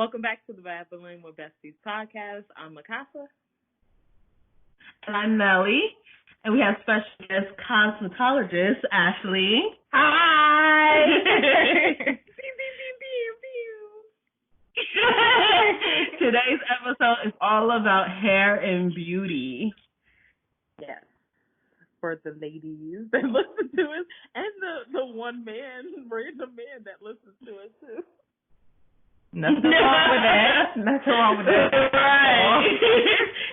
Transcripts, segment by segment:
Welcome back to the Babbling with Besties podcast. I'm Akasa. And I'm Melli. And we have special guest cosmetologist Ashley. Hi! Today's episode is all about hair and beauty. Yes. For the ladies that listen to us and the one man, random man that listens to us too. Nothing wrong with that. Nothing wrong with that. Right.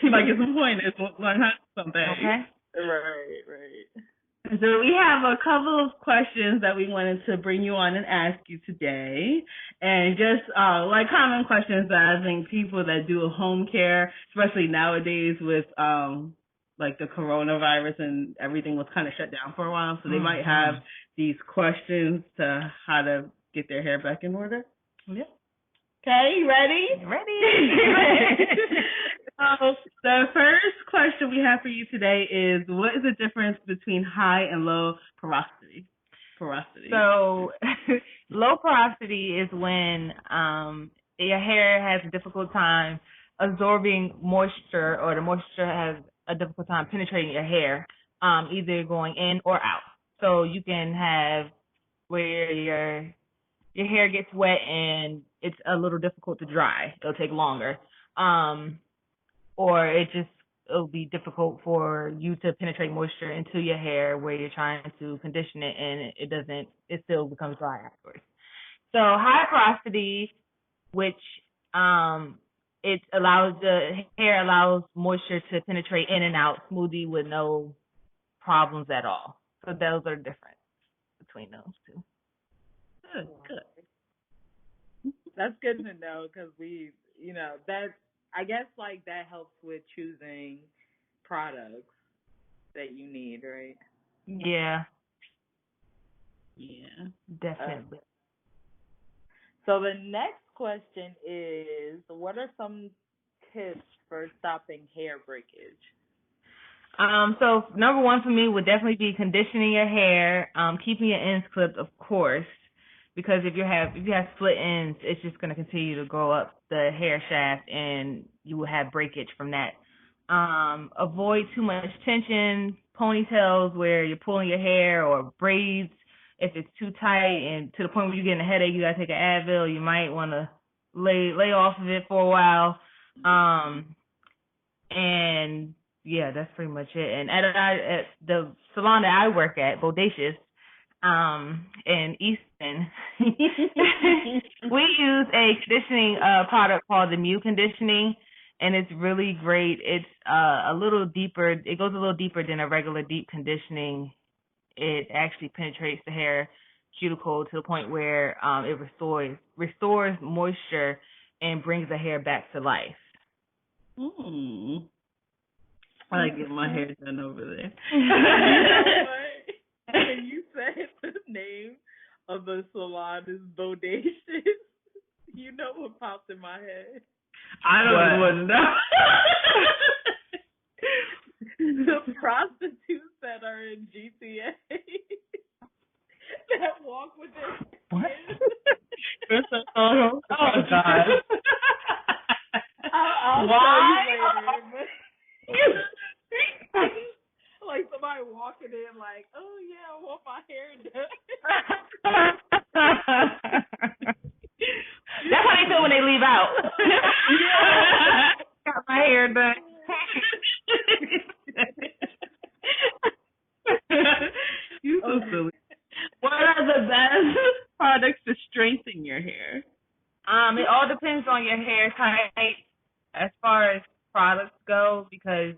You might get some pointers, learn how to do something. Okay. Right. So we have a couple of questions that we wanted to bring you on and ask you today. And just like common questions that I think people that do home care, especially nowadays with like the coronavirus and everything was kind of shut down for a while, so they might have these questions to how to get their hair back in order. Yeah. Okay, you ready? Ready. The first question we have for you today is, what is the difference between high and low porosity? So, low porosity is when your hair has a difficult time absorbing moisture, or the moisture has a difficult time penetrating your hair, either going in or out. So you can have where your hair gets wet and it's a little difficult to dry. It'll take longer. Or it'll be difficult for you to penetrate moisture into your hair where you're trying to condition it, and it still becomes dry afterwards. So high porosity, which the hair allows moisture to penetrate in and out smoothly with no problems at all. So those are the difference between those two. Good. That's good to know because I guess like that helps with choosing products that you need, right? Yeah. Yeah, definitely. So the next question is, what are some tips for stopping hair breakage? So number one for me would definitely be conditioning your hair, keeping your ends clipped, of course, because if you have split ends, it's just going to continue to grow up the hair shaft, and you will have breakage from that. Avoid too much tension, ponytails where you're pulling your hair, or braids if it's too tight and to the point where you're getting a headache. You got to take an Advil. You might want to lay off of it for a while. And yeah, that's pretty much it. And at the salon that I work at, Bodacious, in Easton, we use a conditioning product called the Mu Conditioning, and it's really great. It's a little deeper. It goes a little deeper than a regular deep conditioning. It actually penetrates the hair cuticle to the point where it restores moisture and brings the hair back to life. I like getting my hair done over there. You know what? When you said the name of the salon is Bodacious, you know what popped in my head? I don't even know. The prostitutes that are in GTA that walk with their kids. Oh, God. I'll Why? tell you later. Like somebody walking in like, oh yeah, I want my hair done. That's how they feel when they leave out. Got my hair done. You so silly. What are the best products to strengthen your hair? It all depends on your hair type as far as products go, because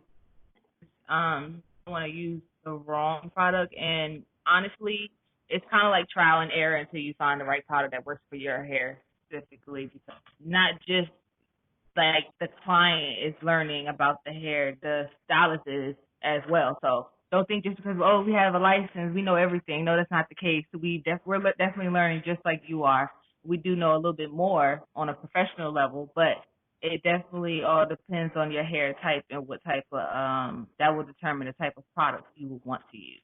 you don't want to use the wrong product, and honestly, it's kind of like trial and error until you find the right product that works for your hair specifically, because not just like the client is learning about the hair, the stylist is as well. So don't think just because, we have a license, we know everything. No, that's not the case. We're definitely learning just like you are. We do know a little bit more on a professional level, but it definitely all depends on your hair type and what type of, that will determine the type of products you will want to use.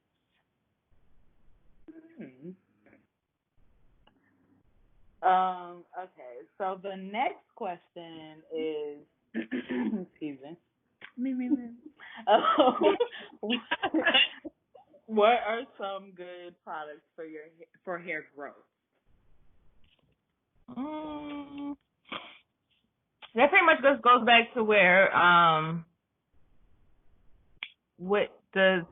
Okay, So the next question is, excuse me. What what are some good products for hair growth? That pretty much just goes back to where what the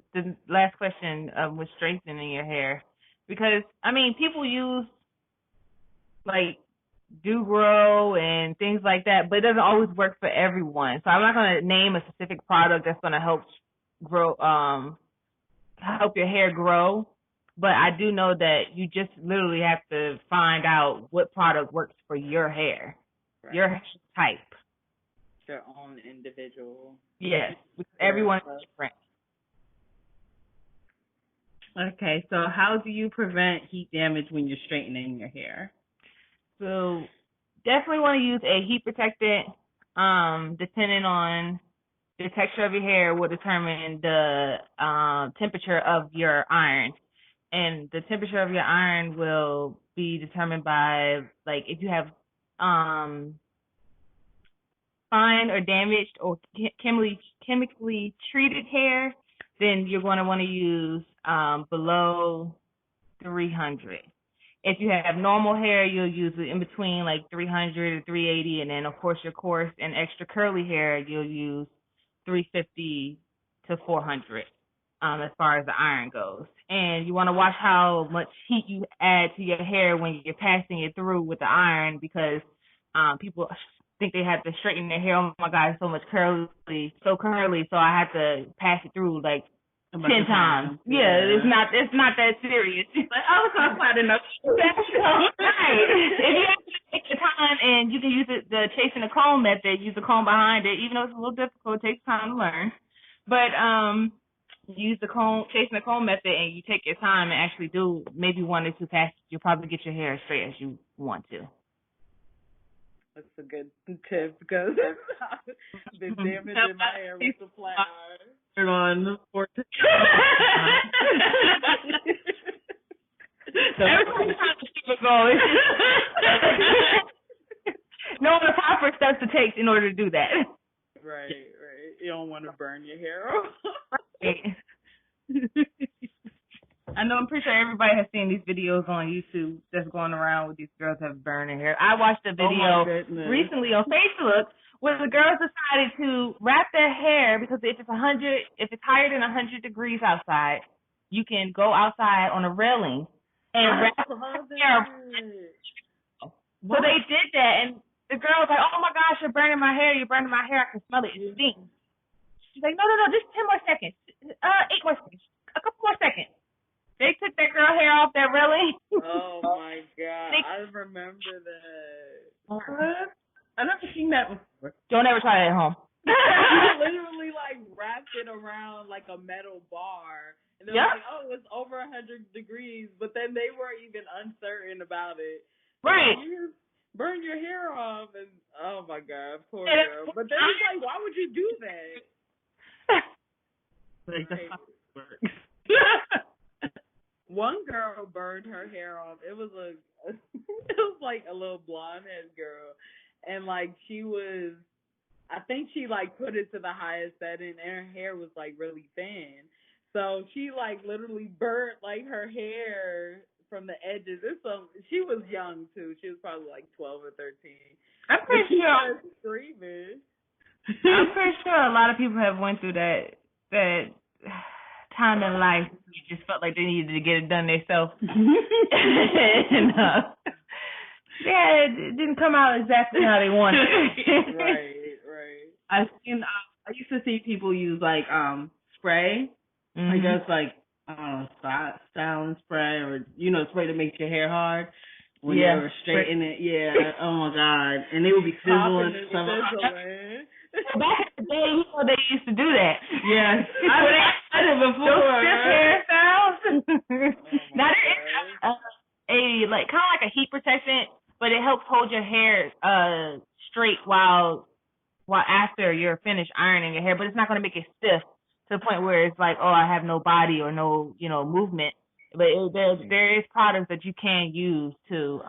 last question was strengthening your hair, because I mean people use like do grow and things like that, but it doesn't always work for everyone. So I'm not going to name a specific product that's going to help grow help your hair grow, but I do know that you just literally have to find out what product works for your hair, right. Your type, your own individual. Yes, because everyone's different. Okay, so how do you prevent heat damage when you're straightening your hair? So definitely want to use a heat protectant. Depending on the texture of your hair will determine the temperature of your iron. And the temperature of your iron will be determined by, like, if you have fine or damaged or chemically treated hair, then you're going to want to use below 300. If you have normal hair, you'll use it in between like 300 to 380, and then of course your coarse and extra curly hair, you'll use 350 to 400 as far as the iron goes. And you want to watch how much heat you add to your hair when you're passing it through with the iron, because people think they have to straighten their hair. Oh my God, it's so curly, so I have to pass it through like 10 times. Yeah, it's not that serious. Like, oh, so I'm flat enough. Right. If you have to take your time, and you can use the chasing the comb method, use the comb behind it, even though it's a little difficult, it takes time to learn. But use chasing the comb method, and you take your time and actually do maybe 1 or 2 passes. You'll probably get your hair as straight as you want to. That's a good tip, because the damage in my hair with the flat iron. Turn on for every time you try to keep it going. Know the proper steps to take in order to do that. Right. You don't want to burn your hair off. Right. I know, I'm pretty sure everybody has seen these videos on YouTube that's going around with these girls that have burned their hair. I watched a video recently on Facebook where the girls decided to wrap their hair, because if it's higher than 100 degrees outside, you can go outside on a railing and wrap their hair. So they did that, and the girl was like, "Oh my gosh, you're burning my hair! I can smell it. It stinks." She's like, "No, just 10 more seconds. 8 more seconds. A couple more seconds." They took that girl hair off that railing. Oh my God, I remember that. What? I've never seen that before. Don't ever try that at home. You literally like wrapped it around like a metal bar, and they're like, "Oh, it's over 100 degrees," but then they weren't even uncertain about it. Right. You burn your hair off, and oh my God, poor girl. But then it's like, why would you do that? Like, that's how it works. One girl burned her hair off. It was like a little blonde-headed girl, and like I think she like put it to the highest setting, and her hair was like really thin, so she like literally burnt like her hair from the edges. She was young too. She was probably like 12 or 13. I'm pretty sure. Screaming. I'm pretty sure a lot of people have went through that time in life. You just felt like they needed to get it done themselves. And, it didn't come out exactly how they wanted. Right. I used to see people use like spray. Mm-hmm. I guess like styling spray, or spray to make your hair hard when they were straightening it. Yeah. Oh my God. And they would be sizzling and stuff. Back in the day, they used to do that. Yes. I've done it before. Those stiff hairstyles. Now there is kind of like a heat protectant, but it helps hold your hair straight while after you're finished ironing your hair, but it's not going to make it stiff to the point where it's like, oh, I have no body or no, movement. But there is products that you can use to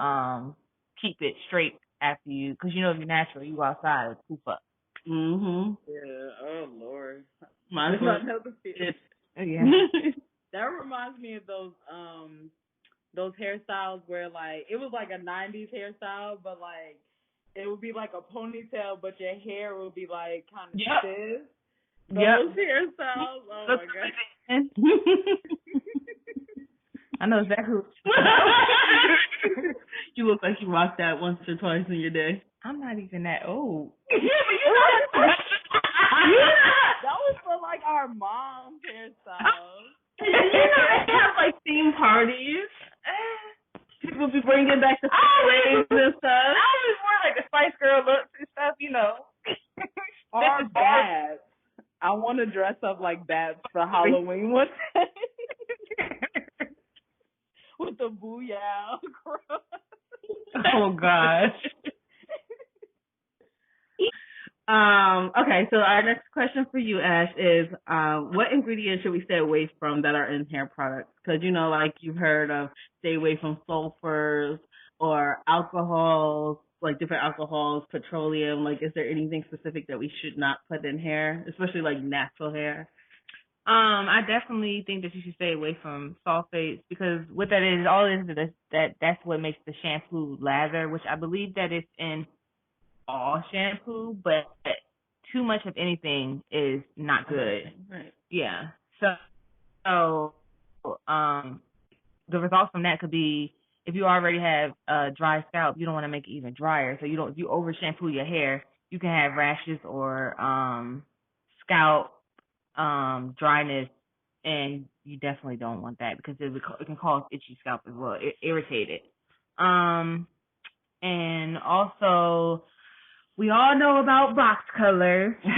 keep it straight after you, because you know if you're natural, you go outside and poof up. Mhm. Yeah. Oh Lord. Might as well. Yeah. That reminds me of those hairstyles where like it was like a '90s hairstyle, but like it would be like a ponytail, but your hair would be like kind of stiff. Those hairstyles. Oh my god. I know exactly. You look like you rocked that once or twice in your day. I'm not even that old. That was for like our mom's hairstyles. You know, they have like theme parties. People be bringing back the flames and stuff. I always wore like the Spice Girl looks and stuff, you know. Or Babs. I want to dress up like Babs for Halloween one day. With the booyah across. Oh gosh. Okay, so our next question for you, Ash, is what ingredients should we stay away from that are in hair products? Because, you know, like you've heard of stay away from sulfurs or alcohols, like different alcohols, petroleum. Like, is there anything specific that we should not put in hair, especially like natural hair? I definitely think that you should stay away from sulfates, because what that is, all it is that's what makes the shampoo lather, which I believe that it's in all shampoo, but too much of anything is not good. Right. Yeah. So the results from that could be, if you already have a dry scalp, you don't want to make it even drier. So if you over shampoo your hair, you can have rashes or scalp dryness, and you definitely don't want that, because it can cause itchy scalp as well, irritated. And also, we all know about box color. It's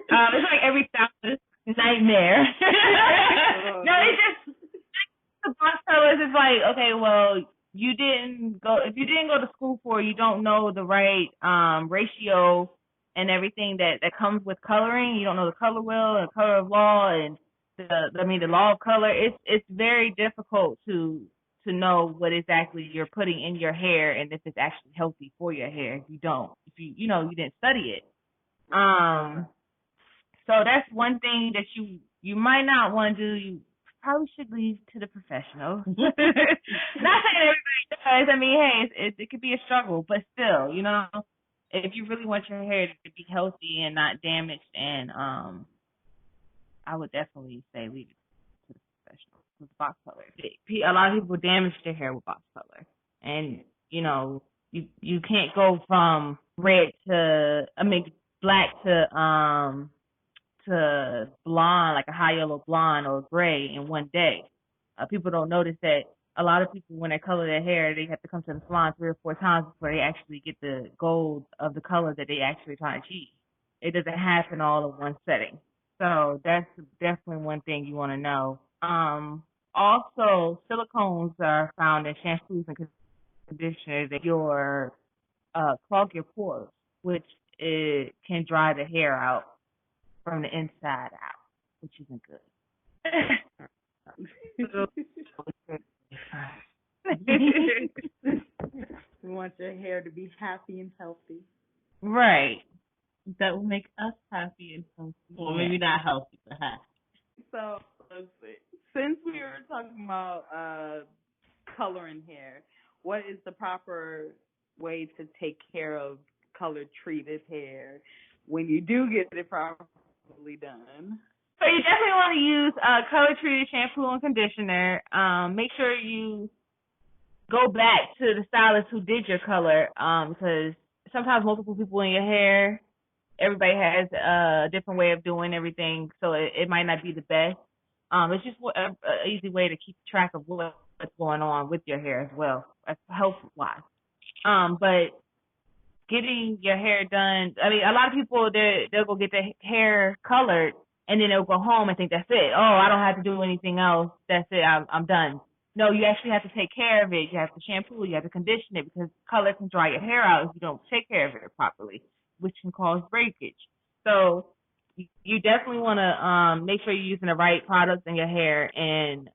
like every stylist nightmare. No, it's just the box colors. It's like, okay, well, if you didn't go to school for it, you don't know the right ratio and everything that comes with coloring. You don't know the color wheel and color of law and the law of color. It's very difficult to know what exactly you're putting in your hair and if it's actually healthy for your hair. If you didn't study it. So that's one thing that you might not want to do. You probably should leave to the professionals. Not saying everybody does. I mean, hey, it could be a struggle, but still, if you really want your hair to be healthy and not damaged, and I would definitely say leave it to the professionals with box color. A lot of people damage their hair with box color, and you can't go from red to black to blonde, like a high yellow blonde or gray in one day. People don't notice that a lot of people, when they color their hair, they have to come to the salon 3 or 4 times before they actually get the gold of the color that they actually trying to achieve. It doesn't happen all in one setting. So that's definitely one thing you want to know. Also, silicones are found in shampoos and conditioners that clog your pores, which can dry the hair out from the inside out, which isn't good. We want your hair to be happy and healthy. Right. That will make us happy and healthy. Well, maybe not healthy, but happy. So, let's see. Since we were talking about coloring hair, what is the proper way to take care of color-treated hair when you do get it properly done? So you definitely want to use color-treated shampoo and conditioner. Make sure you go back to the stylist who did your color, because sometimes multiple people in your hair, everybody has a different way of doing everything, so it might not be the best. It's just an easy way to keep track of what's going on with your hair as well, health-wise. But getting your hair done, I mean, a lot of people, they'll go get their hair colored, and then they'll go home and think that's it. Oh, I don't have to do anything else. That's it. I'm done. No, you actually have to take care of it. You have to shampoo, you have to condition it, because color can dry your hair out if you don't take care of it properly, which can cause breakage. So you definitely want to make sure you're using the right products in your hair, and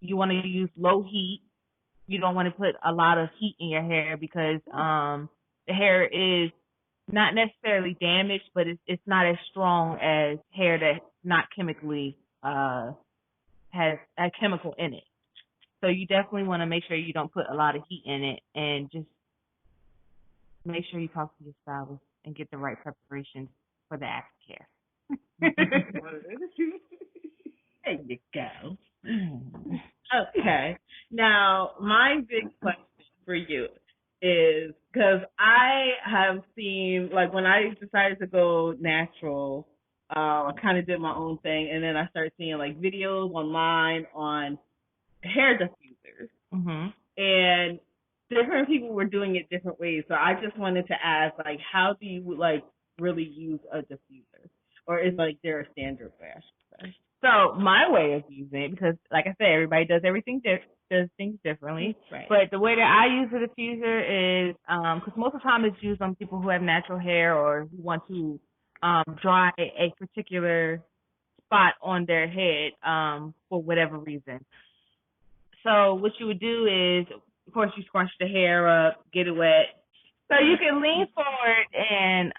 you want to use low heat you don't want to put a lot of heat in your hair because the hair is not necessarily damaged, but it's not as strong as hair that's not chemically has a chemical in it. So you definitely want to make sure you don't put a lot of heat in it, and just make sure you talk to your stylist and get the right preparations for the aftercare. There you go. Okay. Now, my big question for you is, because I have seen, like, when I decided to go natural, I kind of did my own thing, and then I started seeing, like, videos online on hair diffusers. Mm-hmm. And different people were doing it different ways. So I just wanted to ask, like, how do you, like, really use a diffuser? Or is, like, there a standard way, I should say? So my way of using it, because like I said, everybody does things differently. Right. But the way that I use the diffuser is, because most of the time it's used on people who have natural hair or who want to dry a particular spot on their head for whatever reason. So what you would do is, of course, you scrunch the hair up, get it wet. So you can lean forward and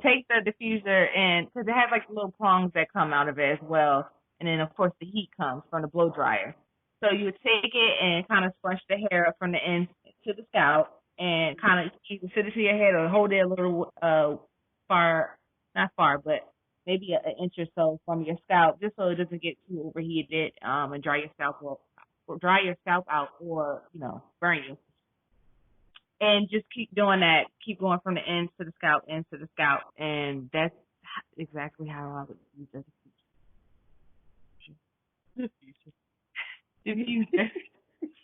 take the diffuser, and because it has like little prongs that come out of it as well. And then, of course, the heat comes from the blow dryer. So you would take it and kind of scrunch the hair up from the end to the scalp, and kind of you can sit it to your head or hold it a little not far, but maybe an inch or so from your scalp, just so it doesn't get too overheated and dry your scalp out or burn you. And just keep doing that. Keep going from the ends to the scalp, and that's exactly how I would use it.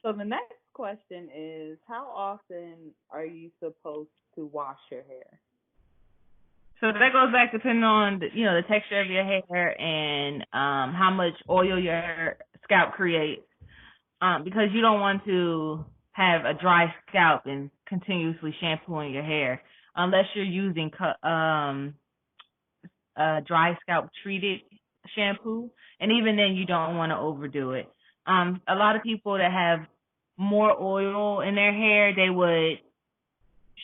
So the next question is, how often are you supposed to wash your hair? So that goes back depending on the texture of your hair and how much oil your scalp creates, because you don't want to have a dry scalp and continuously shampooing your hair unless you're using dry scalp treated shampoo, and even then you don't want to overdo it. A lot of people that have more oil in their hair, they would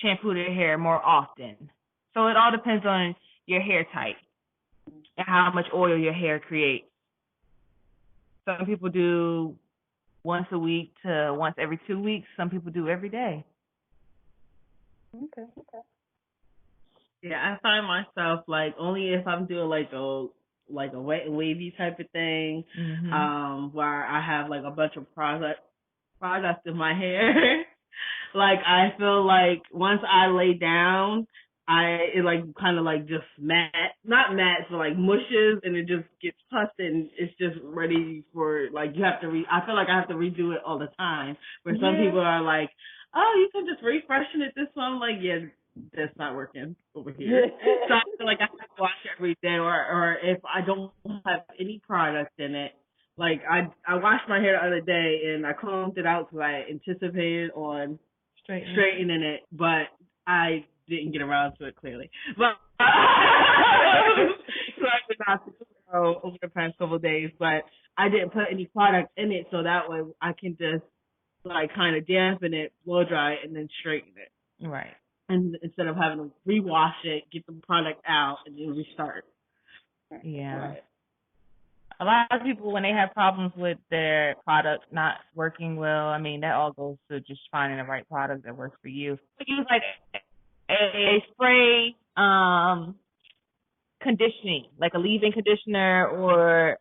shampoo their hair more often. So it all depends on your hair type and how much oil your hair creates. Some people do once a week to once every 2 weeks. Some people do every day. Okay. Yeah, I find myself, like, only if I'm doing like a wet and wavy type of thing, where I have like a bunch of products in my hair. Like, I feel like once I lay down, it like kind of like just not mats, but like mushes, and it just gets pussed, and it's just ready for, like, I feel like I have to redo it all the time. Where some people are like, oh, you can just refreshen it this one. I'm like, yeah, that's not working over here. So I feel like I have to wash it every day, or if I don't have any product in it. Like, I washed my hair the other day, and I combed it out because I anticipated on straightening it, but I didn't get around to it, clearly. But so I did not over the past couple of days, but I didn't put any product in it, so that way I can just, like, kind of dampen it, blow dry it, and then straighten it. Right. And instead of having to rewash it, get the product out, and then restart. Yeah. Right. A lot of people, when they have problems with their product not working well, I mean, that all goes to just finding the right product that works for you. Use like a spray conditioning, like a leave-in conditioner, or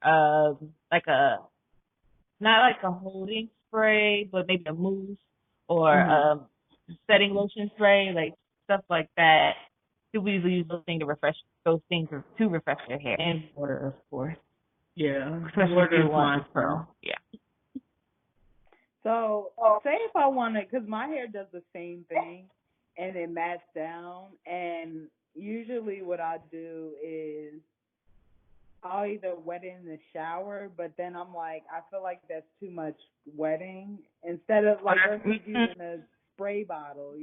like not like a holding spray, but maybe a mousse or setting lotion spray, like stuff like that. People usually use those things to refresh your hair, and water, of course. Yeah, especially if you want to curl. Yeah. So, say if I want to, because my hair does the same thing, and it mats down, and usually what I do is I'll either wet it in the shower, but then I'm like, I feel like that's too much wetting, instead of, like, versus using a spray bottle,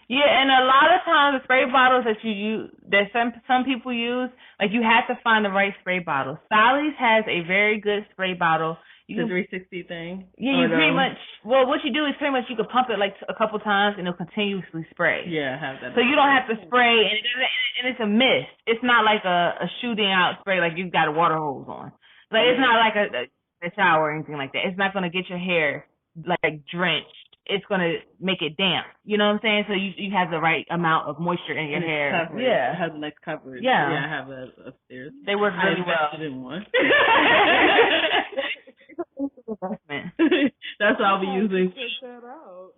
Yeah, and a lot of times the spray bottles that you use, that some people use, like you have to find the right spray bottle. Sally's has a very good spray bottle. The 360 thing. Yeah, you pretty much. Well, what you do is pretty much you can pump it like a couple times and it'll continuously spray. Yeah, I have that. So you don't have to spray, and it's a mist. It's not like a shooting out spray like you've got a water hose on. Like it's not like a shower or anything like that. It's not gonna get your hair like drenched. It's gonna make it damp. You know what I'm saying? So you have the right amount of moisture in your hair. Coverage. Yeah, it has a nice coverage. Yeah, I have that upstairs. They work really well. I invested in one. That's what I'll be using. Check that out.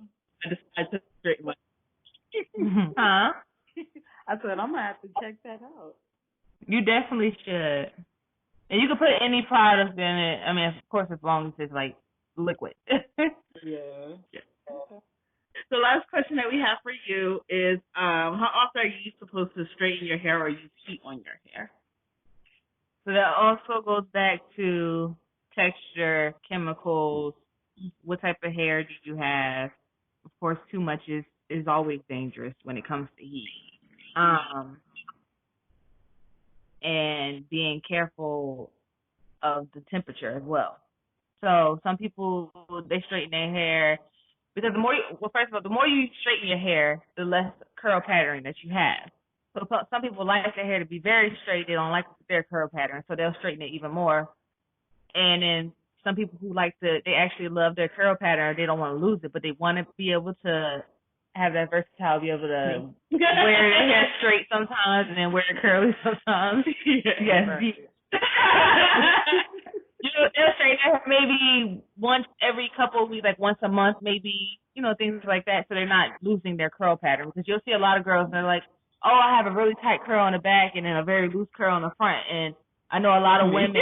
I decided to straighten my. Huh? I said I'm gonna have to check that out. You definitely should. And you can put any product in it. I mean, of course, as long as it's like liquid. Yeah. So last question that we have for you is, how often are you supposed to straighten your hair or use heat on your hair? So that also goes back to texture, chemicals, what type of hair do you have? Of course, too much is always dangerous when it comes to heat. And being careful of the temperature as well. So some people, they straighten their hair because first of all, the more you straighten your hair, the less curl pattern that you have. So some people like their hair to be very straight. They don't like their curl pattern, so they'll straighten it even more. And then some people who they actually love their curl pattern. They don't want to lose it, but they want to be able to have that versatility, be able to wear their hair straight sometimes and then wear it curly sometimes. Yes. Right. They'll straighten their hair maybe once every couple of weeks, like once a month, maybe, things like that, so they're not losing their curl pattern. Because you'll see a lot of girls, they're like, oh, I have a really tight curl in the back and then a very loose curl in the front. And I know a lot of women,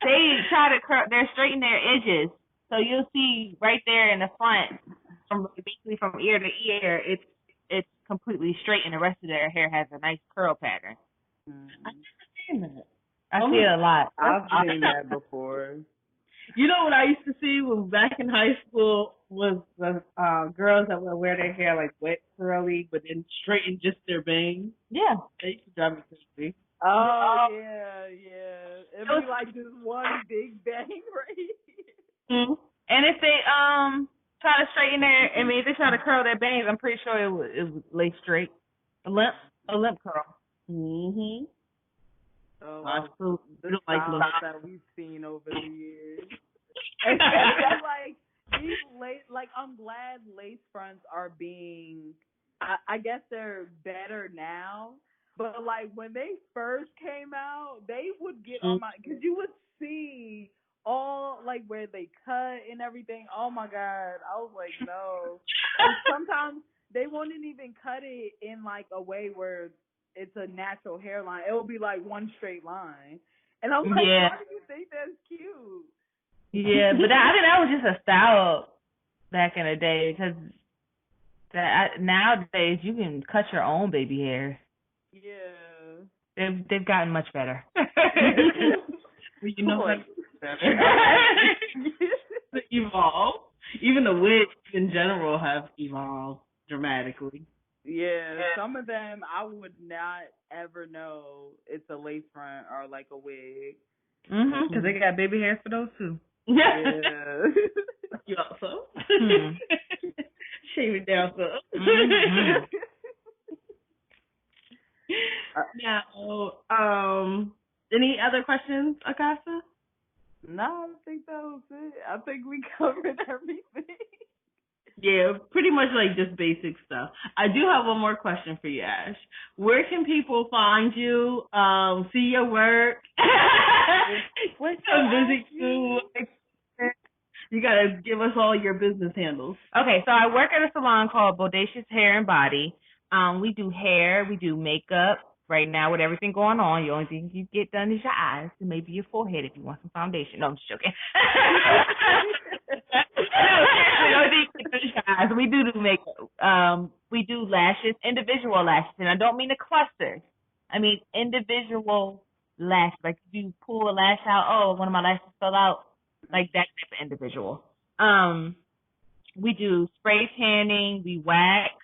they try to they're straightening their edges. So you'll see right there in the front, basically from ear to ear, it's completely straight, and the rest of their hair has a nice curl pattern. I've never seen that. I see it a lot. I've seen that before. You know what I used to see when back in high school was the girls that would wear their hair like wet curly, but then straighten just their bangs. Yeah, they used to drive me crazy. Oh yeah. It'd be like this one big bang right here. Mm-hmm. And if they try to straighten if they try to curl their bangs, I'm pretty sure it would lay straight. A limp curl. Mhm. Oh, the styles that we've seen over the years. And like these I'm glad lace fronts are being. I guess they're better now, but like when they first came out, they would get on my because you would see all like where they cut and everything. Oh my God, I was like no. And sometimes they wouldn't even cut it in like a way where it's a natural hairline. It will be like one straight line. And I'm like, why do you think that's cute? Yeah, but I think that was just a style back in the day because nowadays you can cut your own baby hair. Yeah. They've gotten much better. You know what's better? To evolve. Even the wigs in general have evolved dramatically. Yeah, some of them I would not ever know it's a lace front or like a wig. Mhm. Because they got baby hairs for those too. Yeah. You also. Shave it down some. Now, any other questions, Akasa? No, I think that was it. I think we covered everything. Yeah, pretty much like just basic stuff. I do have one more question for you, Ash. Where can people find you, see your work, visit you? You got to give us all your business handles. Okay, so I work at a salon called Bodacious Hair and Body. We do hair, we do makeup. Right now, with everything going on, the only thing you get done is your eyes and maybe your forehead if you want some foundation. No, I'm just joking. We do makeup. We do lashes, individual lashes, and I don't mean the clusters. I mean individual lashes. Like if you pull a lash out, oh, one of my lashes fell out, like that type of individual. We do spray tanning, we wax,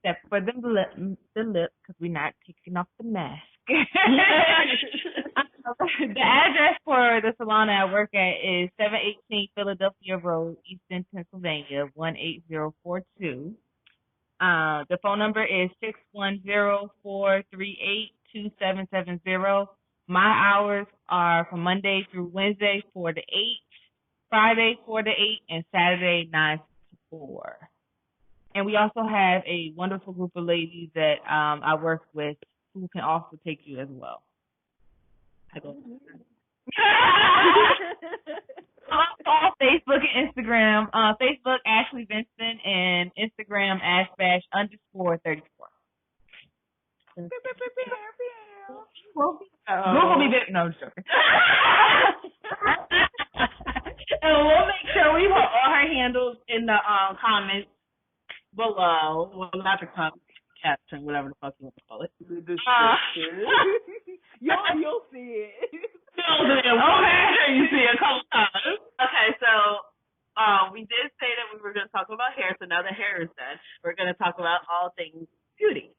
except for the lip, because we're not taking off the mask. The address for the salon I work at is 718 Philadelphia Road, Easton, Pennsylvania, 18042. The phone number is 610-438-2770. My hours are from Monday through Wednesday 4 to 8, Friday 4 to 8, and Saturday 9 to 4. And we also have a wonderful group of ladies that I work with who can also take you as well. I go. On Facebook and Instagram. Facebook Ashley Vinston and Instagram _34. Google me, no, I'm just joking. And we'll make sure we put all her handles in the comments below. Well, not the comments, caption, whatever the fuck you want to call it. The description. You'll see it. We'll make sure you see it a couple times. Okay, so we did say that we were going to talk about hair, so now that hair is done, we're going to talk about all things beauty.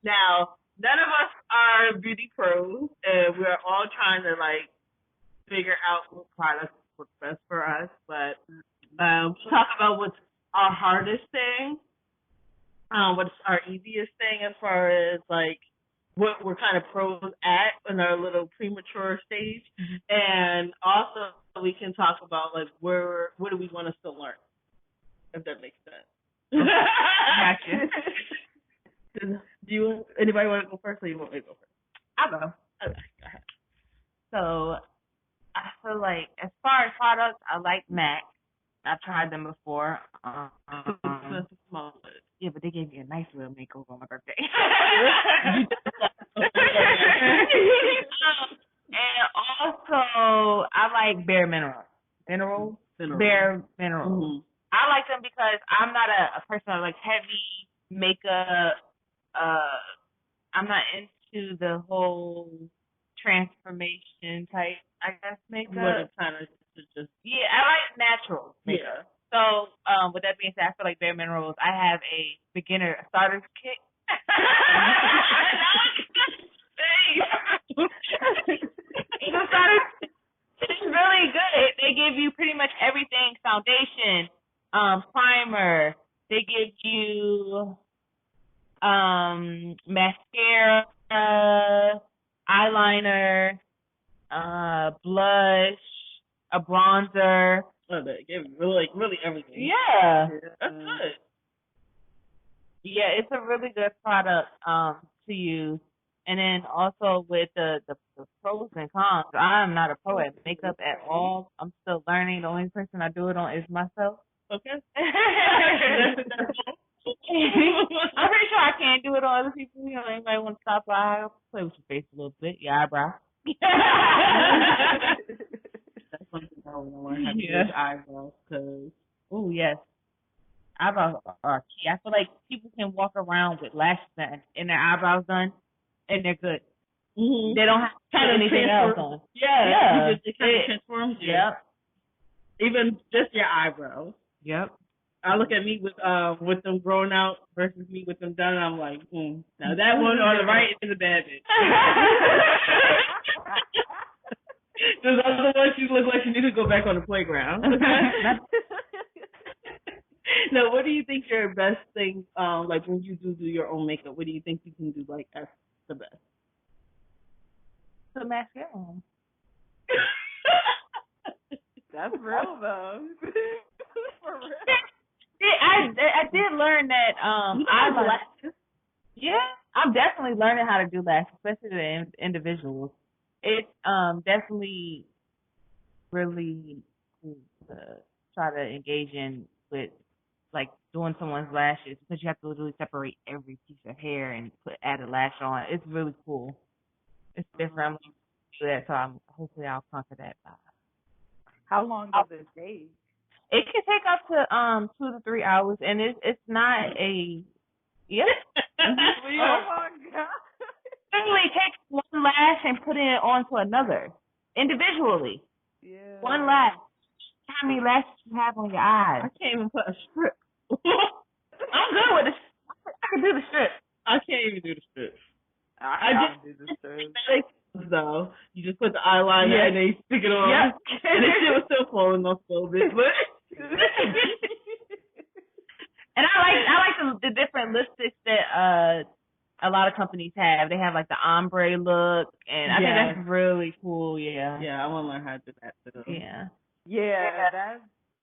Now, none of us are beauty pros, and we're all trying to, figure out what products work best for us, but talk about what's our hardest thing, what's our easiest thing as far as, what we're kind of pros at in our little premature stage, and also we can talk about what do we want to still learn, if that makes sense. Gotcha. Do anybody want to go first, or you want me to go first? I'll go. Okay, go ahead. So I feel like as far as products, I like MAC. I've tried them before. Yeah, but they gave me a nice little makeover on my birthday. And also, I like Bare Minerals. Bare Minerals. Mm-hmm. I like them because I'm not a person that likes heavy makeup. I'm not into the whole transformation type, I guess, makeup. What kind of just I like natural makeup. Yeah. So, with that being said, I feel like Bare Minerals, I have a beginner starter kit. It's really good. They give you pretty much everything: foundation, primer. They give you mascara, eyeliner, blush, a bronzer. Oh, they give really everything. Yeah. That's good. Yeah, it's a really good product to use. And then also with the pros and cons, I'm not a pro at makeup at all. I'm still learning. The only person I do it on is myself. Okay. I'm pretty sure I can't do it on other people. You know, anybody want to stop by, play with your face a little bit, your eyebrow. That's something I want to learn how to do with eyebrows, because yes, eyebrows are key. I feel like people can walk around with lashes and their eyebrows done, and they're good. Mm-hmm. They don't have to put anything else on. Yeah. It kind of transforms you. Yep. Even just your eyebrows. Yep. I look at me with them growing out versus me with them done, and I'm like, now that one on the right is a bad bitch. Those other ones, you look like you need to go back on the playground. Now, what do you think your best thing, when you do your own makeup, what do you think you can do, as the best? Put mascara on. That's real, though. For real. I did learn that lashes. Yeah, I'm definitely learning how to do lashes, especially the individuals. It's definitely really cool to try to engage in with doing someone's lashes, because you have to literally separate every piece of hair and add a lash on. It's really cool. It's different. I'm going to do that, so hopefully I'll conquer that. How long does it take? It can take up to 2 to 3 hours, and it's not a Oh my god! Literally take one lash and put it onto another individually. Yeah. One lash. how many lashes you have on your eyes. I can't even put a strip. I'm good with the I can do the strip. I can't even do the strips. I just do the strips. Though you just put the eyeliner and then you stick it on. Yep. And the shit was still falling off a little bit, but. And I like the different lipsticks that a lot of companies have. They have like the ombre look, and I think that's really cool. Yeah. Yeah, I want to learn how to do that too. Yeah. Yeah, that's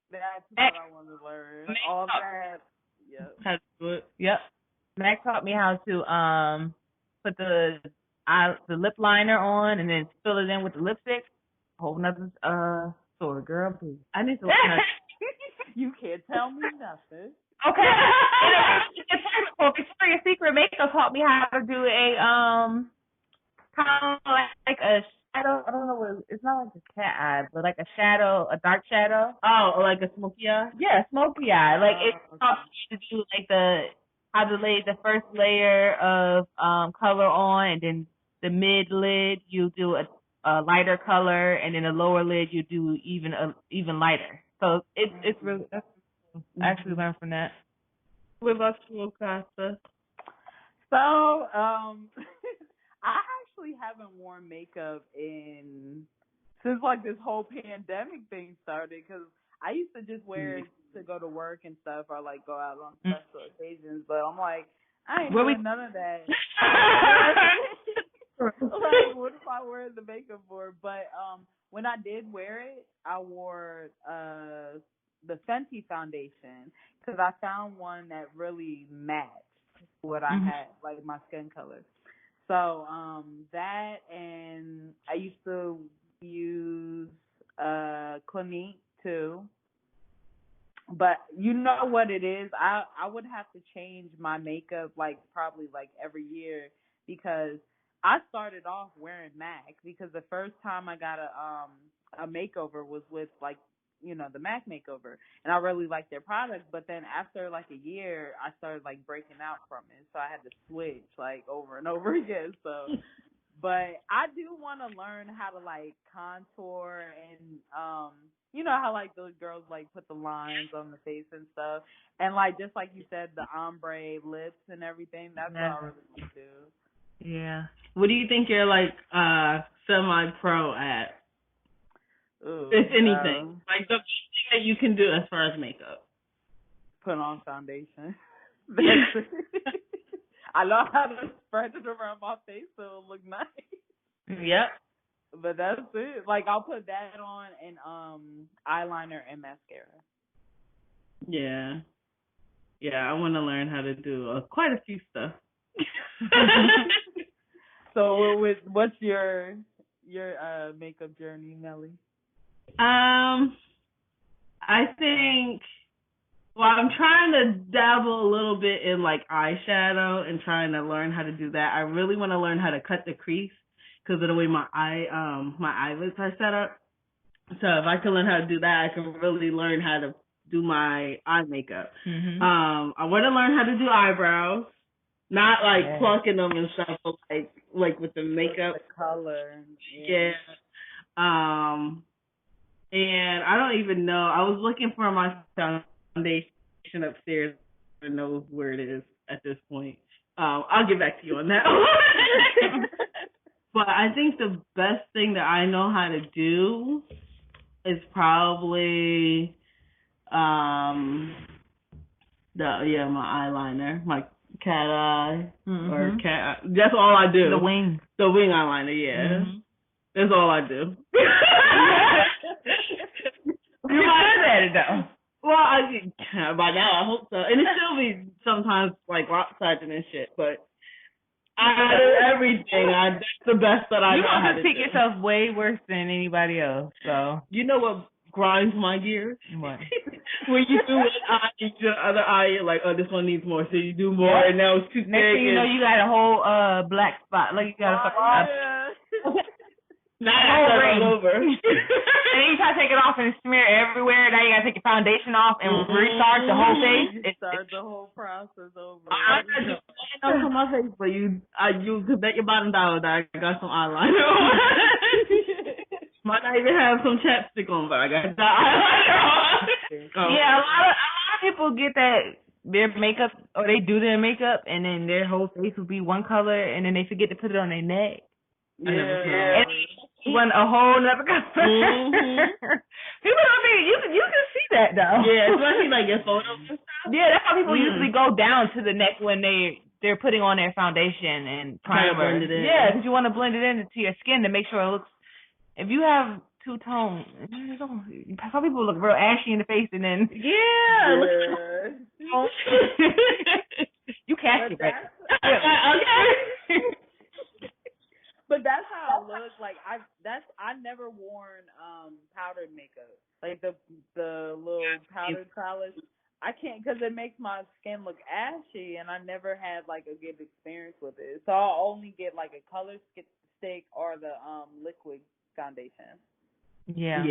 what I want to learn. All that. Yep. How to do it. Yep. Mac taught me how to put the lip liner on and then fill it in with the lipstick. Whole nother story, girl. Please. I need to learn how to. You can't tell me nothing. Okay. Victoria's Secret Makeup taught me how to do a kind of like a shadow. I don't know what it's not like a cat eye, but like a shadow, a dark shadow. Oh, like a smoky eye. Yeah, smoky eye. Like it taught me to do like how to lay the first layer of color on, and then the mid lid you do a lighter color, and then the lower lid you do even lighter. So it's really. I actually learned from that. What about you, Akasa? So, I actually haven't worn makeup since like this whole pandemic thing started, because I used to just wear it to go to work and stuff, or like go out on special occasions. But I'm like, I ain't doing none of that. Like, what if I wear the makeup for? But when I did wear it, I wore the Fenty foundation, because I found one that really matched what I had, like my skin color. So that, and I used to use Clinique too. But you know what it is? I would have to change my makeup like probably like every year, because I started off wearing MAC, because the first time I got a makeover was with like, you know, the MAC makeover, and I really liked their products. But then after like a year, I started like breaking out from it, so I had to switch like over and over again. So, but I do want to learn how to like contour, and you know how like those girls like put the lines on the face and stuff, and like just like you said, the ombre lips and everything. That's what I really want to do. Yeah. What do you think you're like semi-pro at? Ooh, if anything, like the thing that you can do as far as makeup. Put on foundation. I know how to spread it around my face so it'll look nice. Yep. But that's it. Like, I'll put that on, and eyeliner and mascara. Yeah. Yeah, I want to learn how to do quite a few stuff. So what's your makeup journey, Melli? I think, well, I'm trying to dabble a little bit in like eyeshadow and trying to learn how to do that. I really want to learn how to cut the crease because of the way my eyelids are set up. So if I can learn how to do that, I can really learn how to do my eye makeup. Mm-hmm. I want to learn how to do eyebrows, not like plucking them and stuff, but like with the makeup, the color. Yeah. And I don't even know. I was looking for my foundation upstairs. I don't know where it is at this point. I'll get back to you on that one. But I think the best thing that I know how to do is probably my eyeliner, my cat eye or cat eye. That's all I do. The wing eyeliner, yeah. Mm-hmm. That's all I do. You're good at it though. Well, by now I hope so. And it still be sometimes like lopsided and shit, but I do everything. That's the best that I know how to do. You make yourself way worse than anybody else. So you know what grinds my gears? What? When you do one eye, the other eye, you're like, oh, this one needs more, so you do more, and now it's too big. Next thing you know, you got a whole black spot. Like you got a fucking. Now all over. And then you try to take it off and smear it everywhere. Now you gotta take your foundation off and restart the whole face. Start the whole process over. I got just on my face, but you could bet your bottom dollar that I got some eyeliner on. Might not even have some chapstick on, but I got the eyeliner on. Oh. Yeah, a lot of people get that their makeup, or they do their makeup, and then their whole face will be one color, and then they forget to put it on their neck. Yeah. And one a whole nother color. People don't think you can see that though. Yeah, especially like your photos and stuff. Yeah, that's how people usually go down to the neck when they're putting on their foundation and primer. Blend it in. Yeah, because you want to blend it into your skin to make sure it looks. If you have two-tone, some people look real ashy in the face, and then you cast it right. Okay. But that's how I look. Like I never worn powdered makeup, like the little powdered colors. I can't, because it makes my skin look ashy, and I never had like a good experience with it. So I'll only get like a color stick or the liquid foundation. Yeah.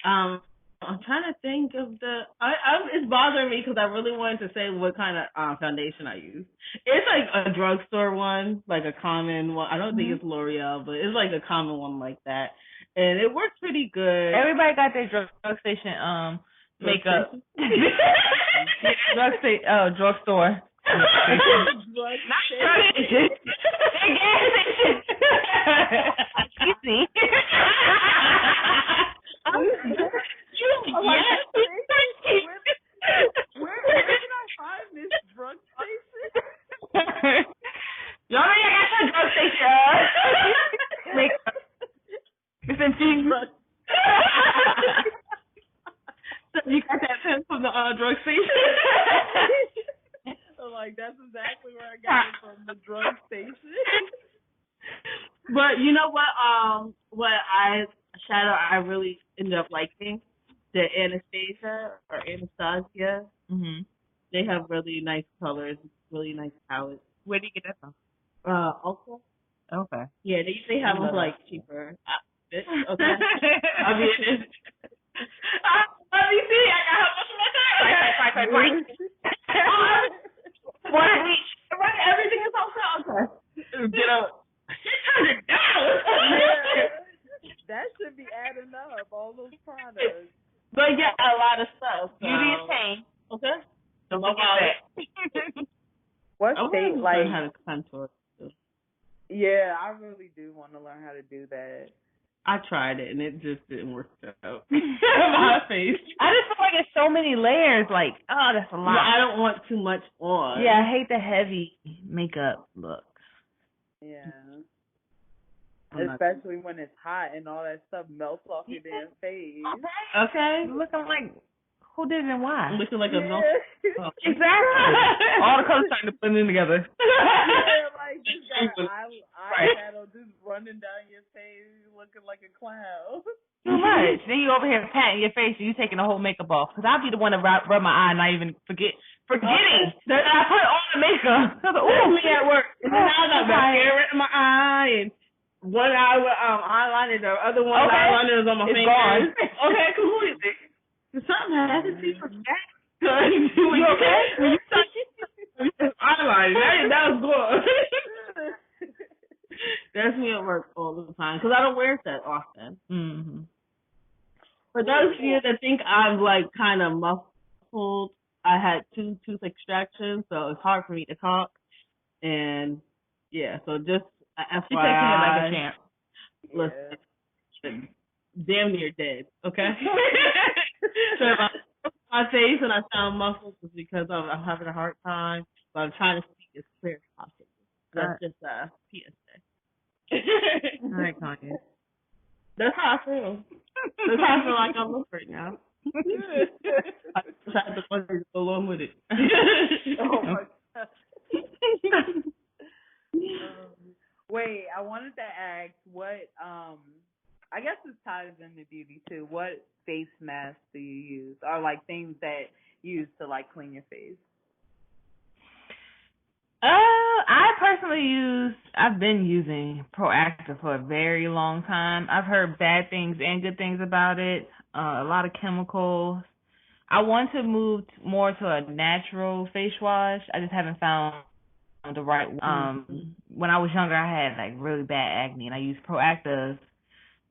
I'm trying to think of it's bothering me because I really wanted to say what kind of foundation I use. It's like a drugstore one, like a common one. I don't think it's L'Oreal, but it's like a common one like that. And it works pretty good. Everybody got their drug station makeup. Drugstore. Not drug station. Gas station. Easy. Where can I find this drug station? Y'all know I got some drug station. It's in drug. You got that pen from the drug station? So like that's exactly where I got it from, the drug station. But you know what? Shadow I really ended up liking the Anastasia. Mm-hmm. They have really nice colors, really nice palettes. Where do you get that from? Ulta. Okay. Yeah, they usually have them like cheaper. Okay. I mean, let me see. I got how much of my time. Right. One each. Right. Everything is Ulta. Okay. Get up. $600. That should be adding up, all those products. But yeah, a lot of stuff. Beauty is pain. Okay. Don't forget that. What state, like, learn how to contour. Yeah, I really do want to learn how to do that. I tried it and it just didn't work out. My face. I just feel like it's so many layers. Like, oh, that's a lot. I don't want too much on. Yeah, I hate the heavy makeup look. Yeah. Especially when it's hot and all that stuff melts off your damn face. Okay. Looking like, who did it and why? Looking like a milk. Oh. Exactly. All the colors starting to blend in together. Yeah, like just got eyeshadow just running down your face, looking like a clown. Too much. Then you over here patting your face and you taking the whole makeup off. Because I'll be the one to rub my eye and not even forgetting that I put on the makeup. Ooh, me at work. And then I got mascara in my eye and one eye with eyeliner, the other one eyeliner is on my fingers. Gone. Okay, completely. Something happened to you from that. You okay? Eyeliner. That was good. That's me at work all the time because I don't wear it that often. Mm-hmm. For those of you that think I'm like kind of muffled, I had 2 tooth extractions, so it's hard for me to talk. And yeah, so just FYI, you taking it like a champ. Listen, damn near dead. Okay. So if I my face and I sound muffled, it's because I'm having a hard time, but I'm trying to speak as clear as possible. That's just PSA. All right, Kanye. That's how I feel. That's how I feel like I'm looking right now. I tried to go along with it. Oh my God. Wait, I wanted to ask what I guess this ties into beauty too. What face masks do you use, or like things that you use to like clean your face? I've been using Proactive for a very long time. I've heard bad things and good things about it. A lot of chemicals. I want to move more to a natural face wash. I just haven't found the right one. When I was younger, I had like really bad acne, and I used Proactive,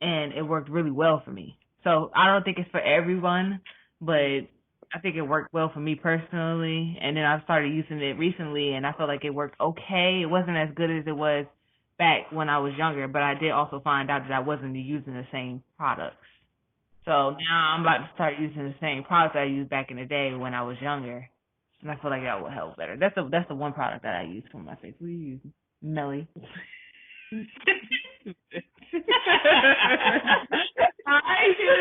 and it worked really well for me. So I don't think it's for everyone, but I think it worked well for me personally. And then I started using it recently, and I felt like it worked okay. It wasn't as good as it was back when I was younger, but I did also find out that I wasn't using the same products. So now I'm about to start using the same products I used back in the day when I was younger, and I feel like that will help better. That's the one product that I use for my face. What do you use? Melli. I do.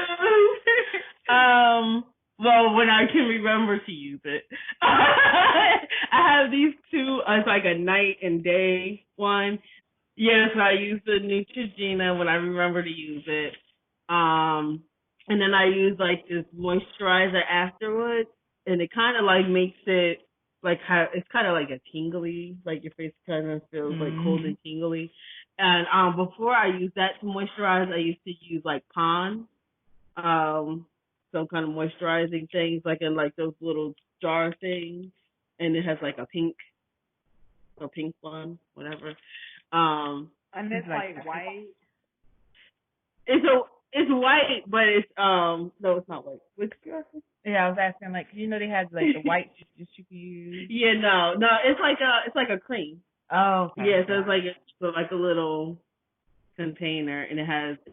Well, when I can remember to use it. I have these two. It's like a night and day one. Yes, I use the Neutrogena when I remember to use it. And then I use like this moisturizer afterwards, and it kind of like makes it like it's kind of like a tingly, like your face kind of feels like cold and tingly. And before I use that to moisturize, I used to use like Pond, some kind of moisturizing things, like in like those little jar things, and it has like a pink one, whatever. And it's like white. It's white, but it's no, it's not white. What's your asking? Yeah, I was asking like, you know, they had like the white just you could use. Yeah, no, it's like a cream. Oh, okay. Yeah, so it's like a little container, and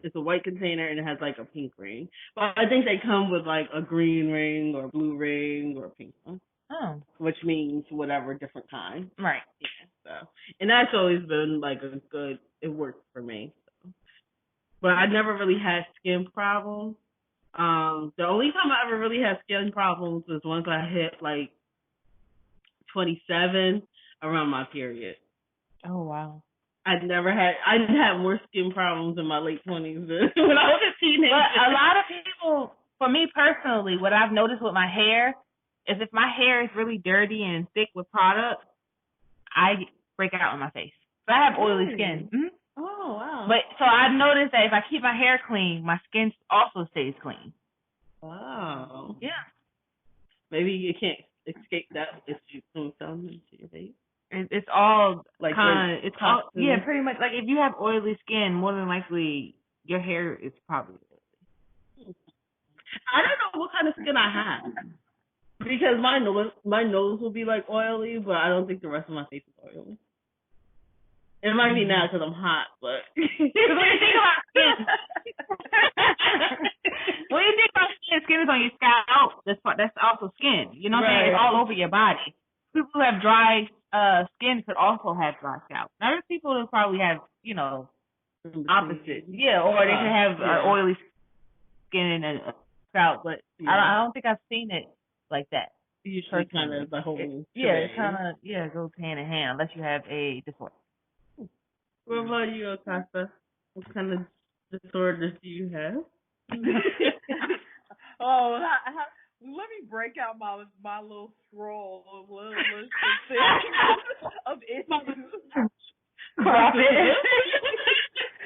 it's a white container, and it has like a pink ring. But I think they come with like a green ring or a blue ring or a pink one. Oh. Which means whatever different kind. Right. Yeah. So, and that's always been like it worked for me. So. But I never really had skin problems. The only time I ever really had skin problems was once I hit like 27 around my period. Oh, wow. I had more skin problems in my late 20s than when I was a teenager. But a lot of people, for me personally, what I've noticed with my hair is if my hair is really dirty and thick with product, I break out on my face. So I have oily skin. Mm-hmm. Oh, wow. But so I've noticed that if I keep my hair clean, my skin also stays clean. Wow. Yeah. Maybe you can't escape that if you put something into your face. It's all like kind of, it's all, yeah, pretty much. Like if you have oily skin, more than likely your hair is probably oily. I don't know what kind of skin I have. Because my nose will be like oily, but I don't think the rest of my face is oily. It might be now because I'm hot, but when you think about skin, when you think about skin is on your scalp. That's also skin. You know what I'm saying? It's all over your body. People who have dry skin could also have dry scalp. Now there's people who probably have, you know, opposite. Yeah, or they could have oily skin and scalp, but I don't think I've seen it like that. Usually kind of the whole it kind of goes hand in hand unless you have a disorder. What about you, Akasa? What kind of disorders do you have? Let me break out my little scroll of list of issues. Crop it.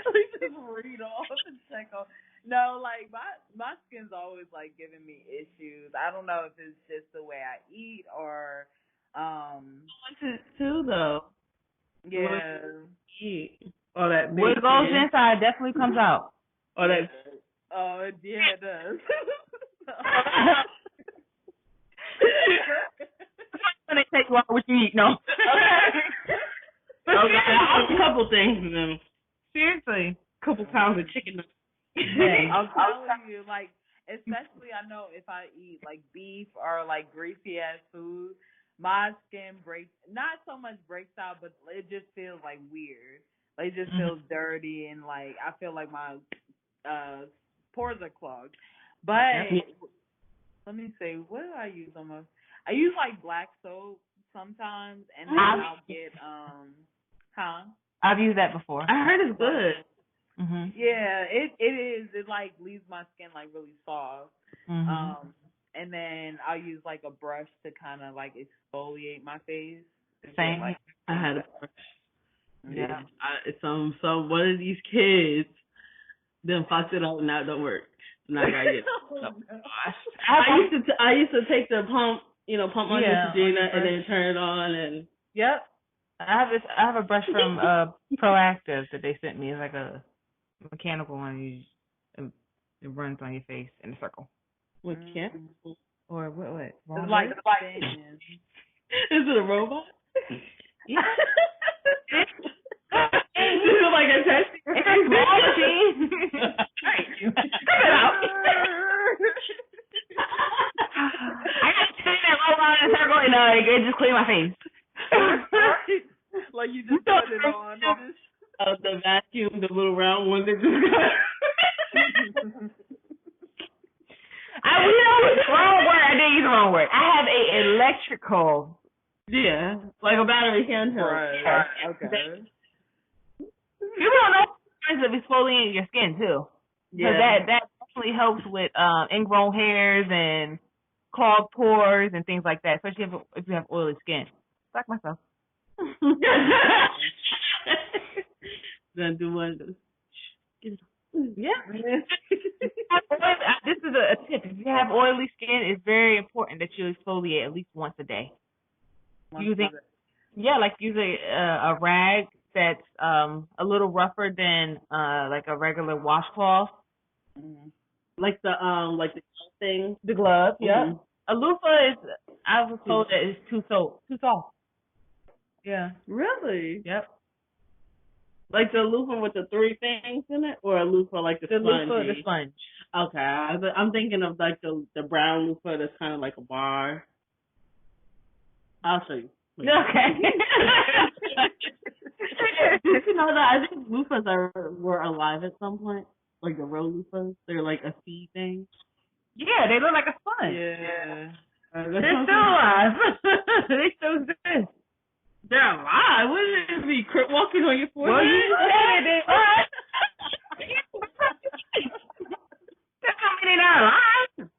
Let me just read off and check off. No, like my skin's always like giving me issues. I don't know if it's just the way I eat or too though. Yeah. All that what goes inside definitely comes out. All that. Oh, yeah, it does. When they take you out what you eat, no. Okay, a couple things and then seriously, a couple pounds of chicken. I'm telling you, like, especially I know if I eat like beef or like greasy ass food, my skin not so much breaks out, but it just feels like weird. Like, it just feels dirty, and like I feel like my pores are clogged. But let me see, what do I use almost? I use like black soap sometimes, and then I'll get I've used that before. I heard it's good. Mm-hmm. Yeah, it is. It like leaves my skin like really soft. Mm-hmm. And then I'll use like a brush to kind of like exfoliate my face. Same. Like, I had a brush. Yeah. Some one of these kids then fucked it up and now it don't work. Now I gotta get I used to take the pump my Neutrogena and then turn it on and Yep. I have a brush from Proactive that they sent me. It's like a mechanical one. It runs on your face in a circle. What can? Or what? It's like spins. Is it a robot? Yeah. Is it like a test? It's a small machine. Thank you. Cut it out. I got to spin that robot in a circle and it just clean my face. Like you just put it on. The vacuum, the little round one that just got. Wrong word. I did use the wrong word. I have a electrical. Yeah, like a battery handheld. Right. Okay. People don't know of exfoliating your skin too. Yeah. That definitely helps with ingrown hairs and clogged pores and things like that, especially if you have oily skin. Like myself. Then do one of those. Yeah. This is a tip. If you have oily skin, it's very important that you exfoliate at least once a day. Using a rag that's a little rougher than like a regular washcloth. Mm-hmm. Like the thing. The glove. Yeah. Mm-hmm. A loofah is. I was told that it's too soft. Yeah. Really? Yep. Like the loofah with the 3 things in it, or a loofah like the sponge? Loofah, the sponge. Okay, I'm thinking of like the brown loofah that's kind of like a bar. I'll show you. Okay. You know that I think loofahs were alive at some point, like the real loofahs. They're like a seed thing. Yeah, they look like a sponge. Yeah. They're still alive. They still exist. They're alive. Wouldn't it be crip walking on your forehead? Well, you said it. That's how many not alive.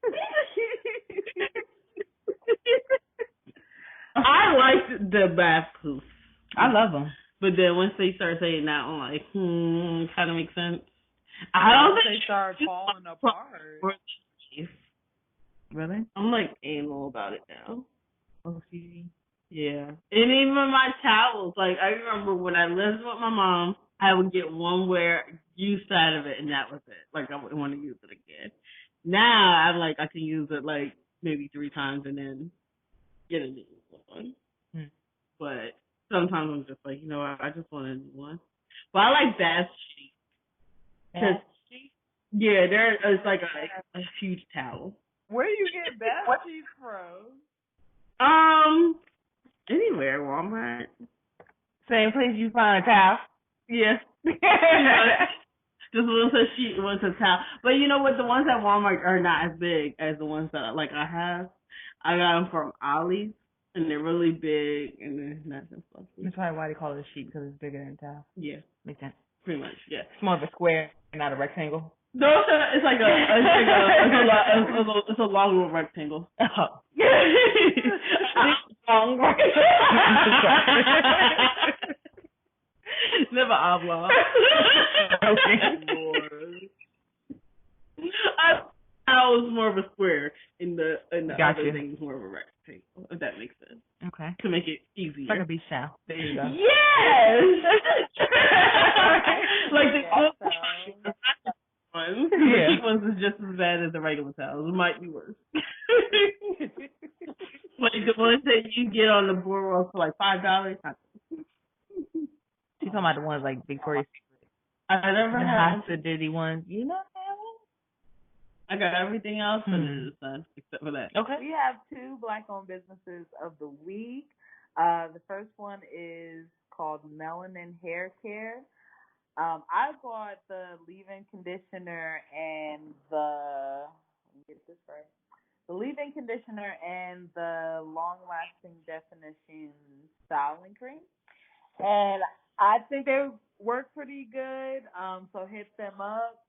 I liked the bath poof. I love them. But then once they start saying that, I'm like, kind of makes sense. I don't think they start falling apart. Really? I'm like anal about it now. Oh, see. Yeah. And even my towels, like I remember when I lived with my mom, I would get one use side of it and that was it. Like I wouldn't want to use it again. Now I'm like I can use it like maybe 3 times and then get a new one. But sometimes I'm just like, you know what, I just want a new one. But I like bath sheets. Yeah, it's like a huge towel. Where do you get bath sheets from? Anywhere, Walmart. Same place you find a towel. Yeah. Just one's a sheet, one's a towel. But you know what? The ones at Walmart are not as big as the ones that I have. I got them from Ollie's, and they're really big, and they're not as fluffy. That's probably why they call it a sheet, because it's bigger than a towel. Yeah. Makes sense. Pretty much, yeah. It's more of a square, not a rectangle. No, it's like it's a long little rectangle. Oh. Long rectangle. Never oblong. I was more of a square, in the other thing was more of a rectangle. If that makes sense. Okay. To make it easier. It's like a beach towel. There you go. Yes. Like the old ones. The cheap ones is just as bad as the regular towels. It might be worse. Like the ones that you get on the boardwalk for like $5. She's talking about the ones like Victoria's Secret. I never had the dirty ones. You know that one? I got everything else under the sun except for that. Okay. We have 2 Black-owned businesses of the week. The first one is called Melli and Akasa. I bought the leave-in conditioner and let me get this right. The leave-in conditioner and the long-lasting definition styling cream. And I think they work pretty good. So hit them up.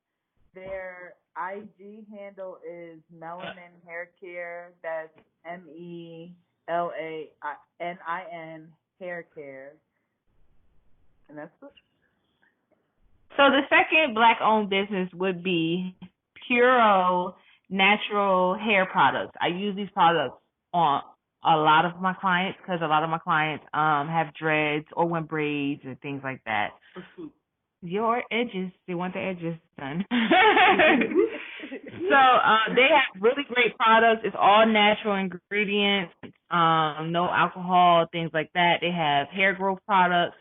Their IG handle is Melanin Hair Care. That's MELANIN Hair Care. And that's it. So the second Black-owned business would be Puro Natural Hair Products. I use these products on a lot of my clients because a lot of my clients have dreads or want braids and things like that. Your edges, they want the edges done. So they have really great products. It's all natural ingredients, no alcohol, things like that. They have hair growth products.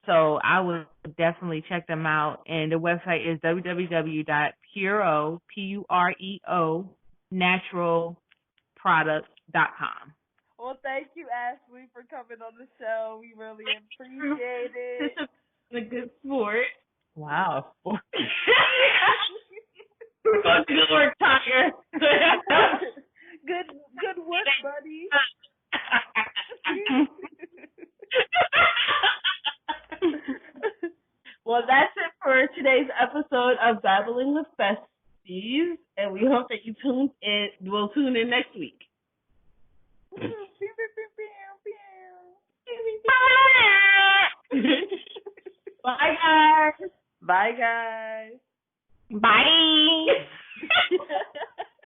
So I would definitely check them out. And the website is www.pureo, Pureo, naturalproducts.com. Well, thank you, Ashley, for coming on the show. We really appreciate it. Such a good sport. Wow. Good work, Tiger. Good work, buddy. Well, that's it for today's episode of Babbling with Besties, and we hope that you tune in next week. Bye, guys. Bye, guys. Bye.